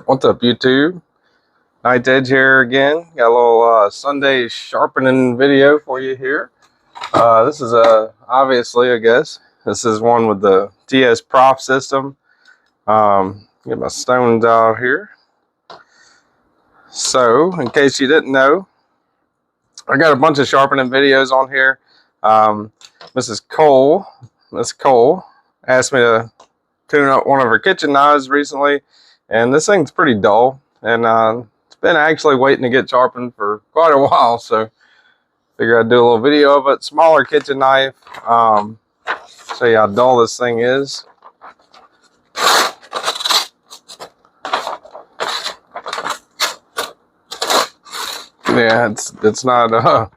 What's up, YouTube? Night Edge here again. Got a little Sunday sharpening video for you here. This is obviously, I guess, this is one with the TSProf system. Get my stones out here. So, in case you didn't know, I got a bunch of sharpening videos on here. Miss Cole asked me to tune up one of her kitchen knives recently, and this thing's pretty dull, and it's been actually waiting to get sharpened for quite a while, so figured I'd do a little video of it. Smaller kitchen knife. Show you how dull this thing is. Yeah, it's not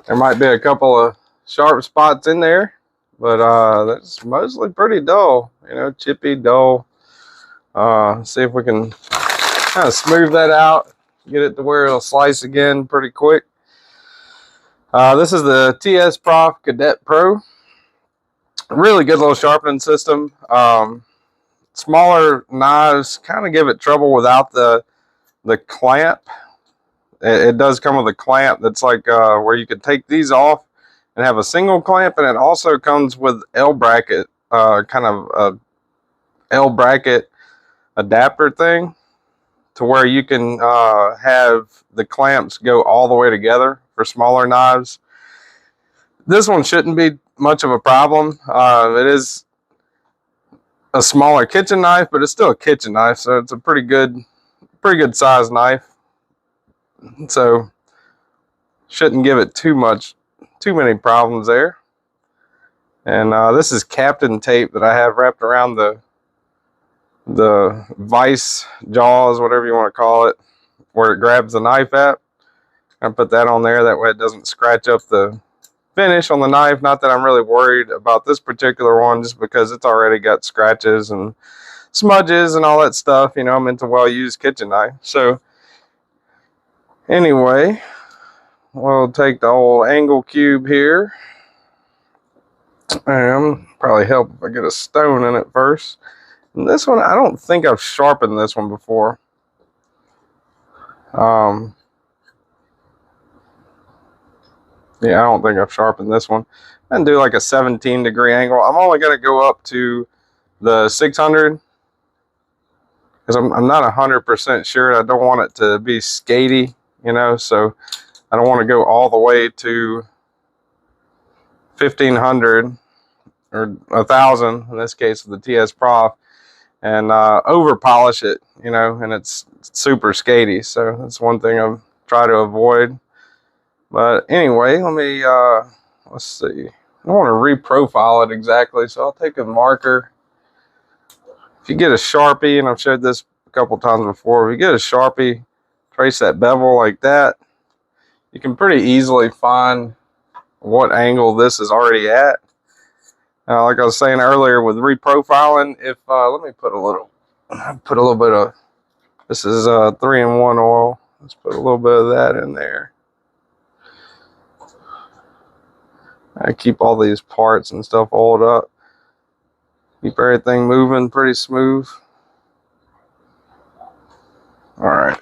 there might be a couple of sharp spots in there, but that's mostly pretty dull, you know, chippy, dull. See if we can kind of smooth that out, get it to where it'll slice again pretty quick. This is the TSProf Kadet Pro. Really good little sharpening system. Smaller knives kind of give it trouble without the clamp. It does come with a clamp that's like where you could take these off and have a single clamp, and it also comes with L bracket, kind of a L bracket adapter thing, to where you can have the clamps go all the way together for smaller knives. This one shouldn't be much of a problem. It is a smaller kitchen knife, but it's still a kitchen knife, so it's a pretty good size knife. So shouldn't give it too many problems there. And this is Captain tape that I have wrapped around the vice jaws, whatever you want to call it, where it grabs the knife at. I put that on there, that way it doesn't scratch up the finish on the knife. Not that I'm really worried about this particular one, just because it's already got scratches and smudges and all that stuff. You know, I'm into well-used kitchen knife. So anyway, we'll take the old angle cube here, and probably help if I get a stone in it first. And this one, I don't think I've sharpened this one before. Yeah, I don't think I've sharpened this one. And do like a 17-degree angle. I'm only going to go up to the 600 because I'm not 100% sure. I don't want it to be skatey, you know, so I don't want to go all the way to 1500 or 1000 in this case with the TSProf, and over polish it, you know, and it's super skatey. So that's one thing I try to avoid. But anyway, let me let's see. I want to reprofile it exactly, so I'll take a marker. If you get a Sharpie, and I've showed this a couple times before, if you get a Sharpie, trace that bevel like that, you can pretty easily find what angle this is already at. Like I was saying earlier with reprofiling, if let me put a little bit of, this is 3-in-1 oil. Let's put a little bit of that in there. I keep all these parts and stuff oiled up. Keep everything moving pretty smooth. All right.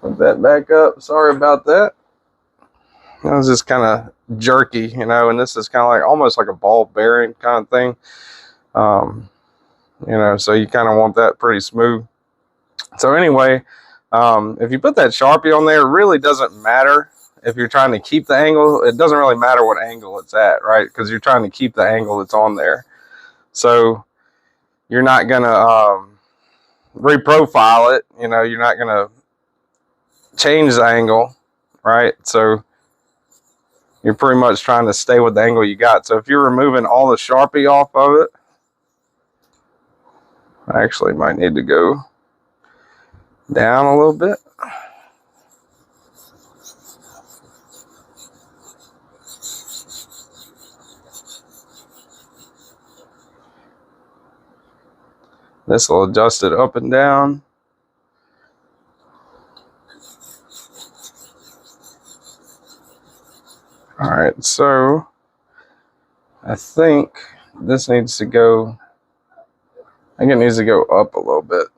Put that back up. Sorry about that. That was just kind of jerky, you know, and this is kind of like almost like a ball bearing kind of thing. You know, so you kind of want that pretty smooth. So anyway, if you put that Sharpie on there, it really doesn't matter. If you're trying to keep the angle, it doesn't really matter what angle it's at, right? Because you're trying to keep the angle that's on there. So you're not going to reprofile it. You know, you're not going to change the angle, right? So you're pretty much trying to stay with the angle you got. So if you're removing all the Sharpie off of it, I actually might need to go down a little bit. This will adjust it up and down. All right, so I think this needs to go, I think it needs to go up a little bit.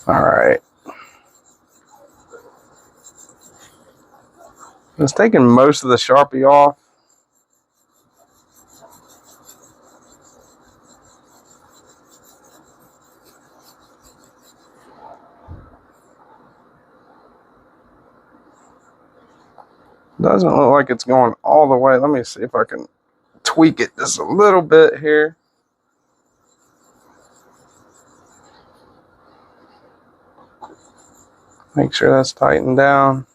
All right. It's taking most of the Sharpie off. Doesn't look like it's going all the way. Let me see if I can tweak it just a little bit here. Make sure that's tightened down.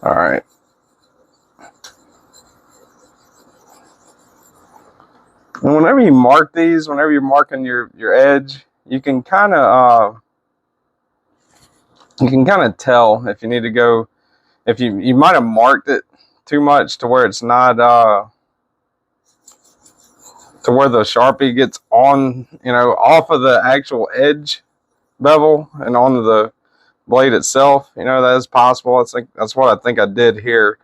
All right. And whenever you mark these, whenever you're marking your edge, you can kind of tell if you need to go, if you might have marked it too much to where it's not to where the Sharpie gets on, you know, off of the actual edge bevel and onto the blade itself. You know, that is possible. It's like, that's what I think I did here.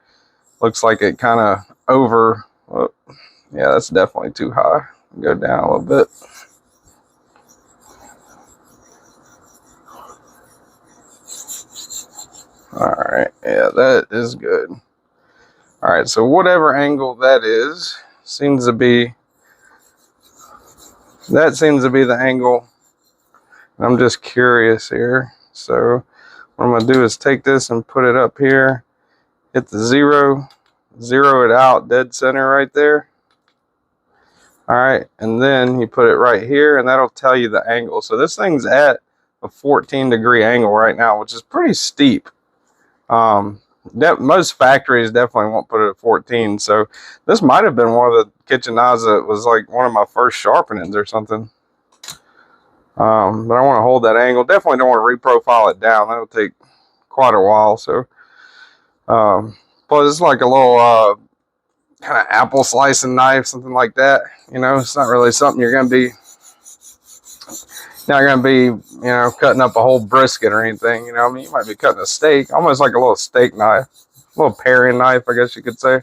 Looks like it kind of over. Oh, yeah, that's definitely too high. Go down a little bit. All right, yeah, that is good. All right, so whatever angle that is, seems to be the angle. I'm just curious here. So what I'm gonna do is take this and put it up here, hit the zero it out, dead center right there. All right, and then you put it right here, and that'll tell you the angle. So this thing's at a 14-degree angle right now, which is pretty steep. Most factories definitely won't put it at 14. So this might have been one of the kitchen knives that was like one of my first sharpenings or something. But I want to hold that angle. Definitely don't want to reprofile it down. That'll take quite a while. So, but it's like a little kind of apple slicing knife, something like that. You know, it's not really something you're going to be, not going to be, you know, cutting up a whole brisket or anything. You know, I mean, you might be cutting a steak, almost like a little steak knife, a little paring knife, I guess you could say.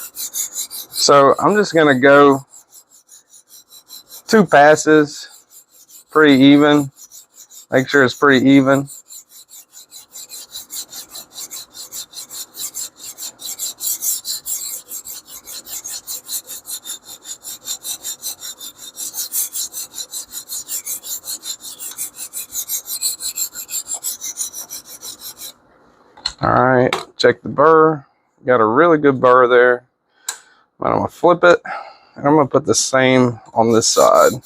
So I'm just going to go 2 passes, pretty even. Make sure it's pretty even. All right, check the burr. Got a really good burr there. I'm gonna flip it, and I'm gonna put the same on this side.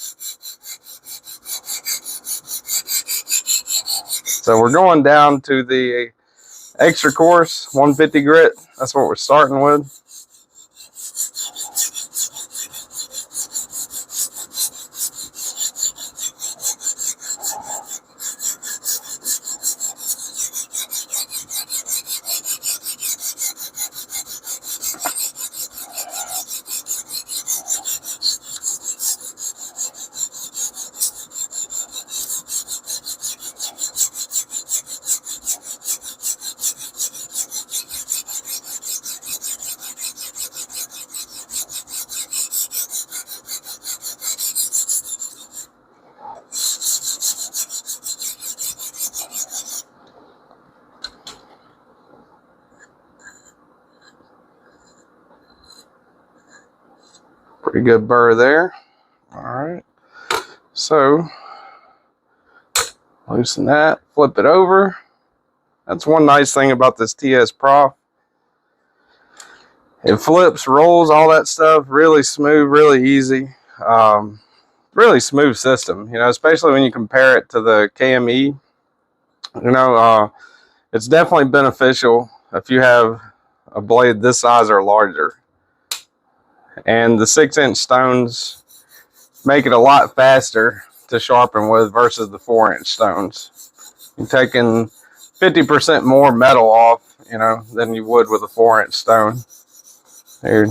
So we're going down to the extra coarse 150 grit. That's what we're starting with. Pretty good burr there. All right, so loosen that, flip it over. That's one nice thing about this TSProf. It flips, rolls, all that stuff, really smooth, really easy. Really smooth system, you know, especially when you compare it to the KME. You know, it's definitely beneficial if you have a blade this size or larger. And the 6-inch stones make it a lot faster to sharpen with versus the 4-inch stones. You're taking 50% more metal off, you know, than you would with a 4-inch stone. You're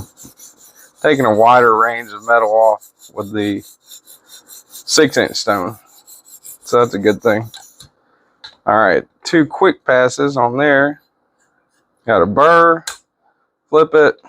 taking a wider range of metal off with the 6-inch stone. So that's a good thing. All right, 2 quick passes on there. Got a burr, flip it.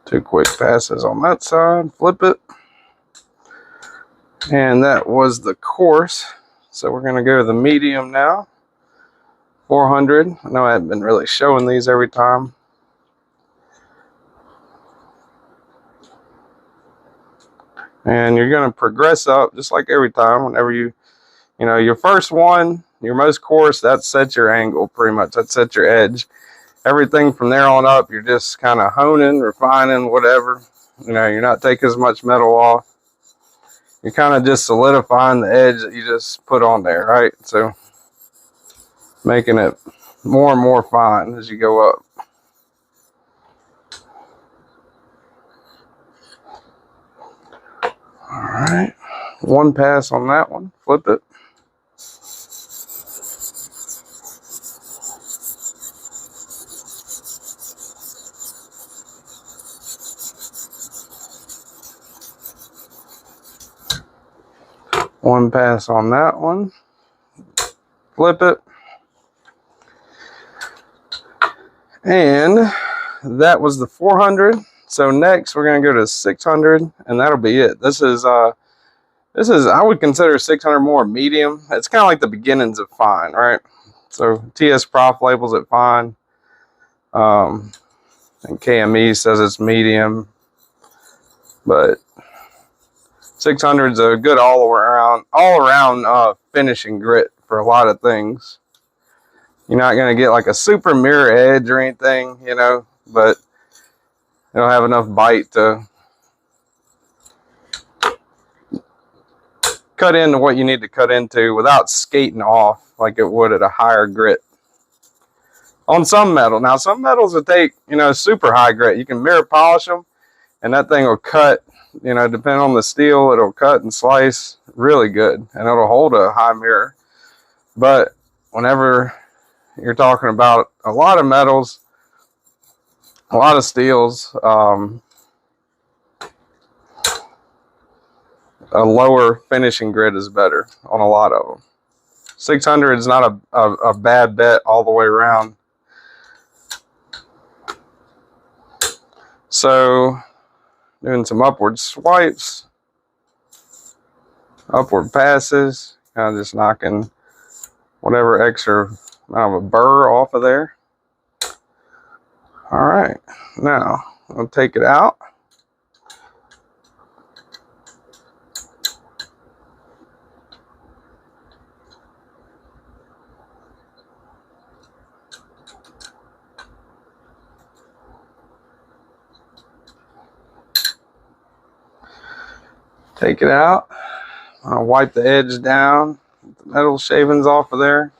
2 quick passes on that side, flip it. And that was the coarse. So we're going to go to the medium now. 400. I know I haven't been really showing these every time. And you're going to progress up just like every time. Whenever you know, your first one, your most coarse, that sets your angle pretty much. That sets your edge. Everything from there on up, you're just kind of honing, refining, whatever. You know, you're not taking as much metal off. You're kind of just solidifying the edge that you just put on there, right? So making it more and more fine as you go up. All right, 1 pass on that one, flip it. One pass on that one, flip it. And that was the 400. So next we're going to go to 600, and that'll be it. This is I would consider 600 more medium. It's kind of like the beginnings of fine, right? So TSProf labels it fine, and KME says it's medium, but 600 is a good all around finishing grit for a lot of things. You're not going to get like a super mirror edge or anything, you know, but it'll have enough bite to cut into what you need to cut into without skating off like it would at a higher grit. On some metal. Now, some metals will take, you know, super high grit. You can mirror polish them, and that thing will cut, you know, depending on the steel, it'll cut and slice really good, and it'll hold a high mirror. But whenever you're talking about a lot of metals, a lot of steels, a lower finishing grit is better on a lot of them. 600 is not a bad bet all the way around. So doing some upward swipes, upward passes, kind of just knocking whatever extra amount of a burr off of there. All right, now I'll take it out. Take it out. I'll wipe the edge down, get the metal shavings off of there.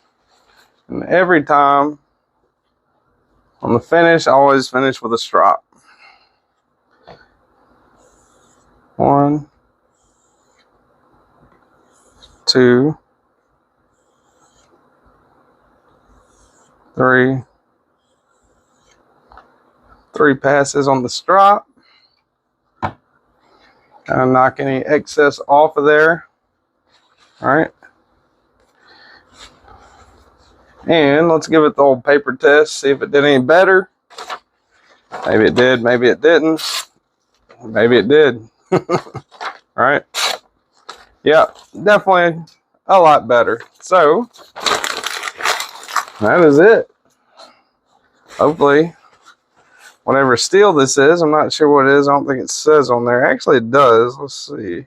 And every time on the finish, I always finish with a strop. 1, 2, 3. 3 passes on the strop. Kind of knock any excess off of there. All right. And let's give it the old paper test, see if it did any better. Maybe it did, maybe it didn't. Maybe it did. All right. Yeah, definitely a lot better. So that is it. Hopefully, whatever steel this is, I'm not sure what it is. I don't think it says on there. Actually, it does. Let's see.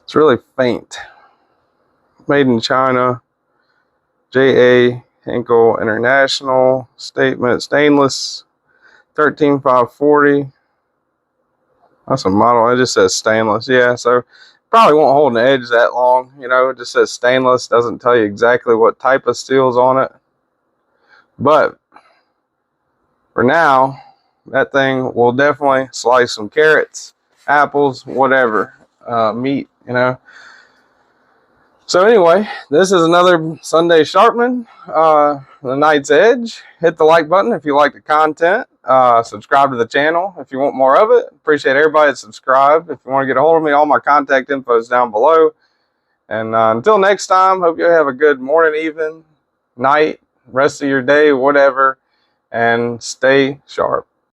It's really faint. Made in China. J.A. Henkel International Statement. Stainless. 13540. That's a model. It just says stainless. Yeah, so probably won't hold an edge that long. You know, it just says stainless. Doesn't tell you exactly what type of steel's on it. But for now, that thing will definitely slice some carrots, apples, whatever, meat, you know. So anyway, this is another Sunday sharpening, the Knight's Edge. Hit the like button if you like the content. Subscribe to the channel if you want more of it. Appreciate everybody that subscribed. If you want to get a hold of me, all my contact info is down below. And until next time, hope you have a good morning, evening, night, rest of your day, whatever, and stay sharp.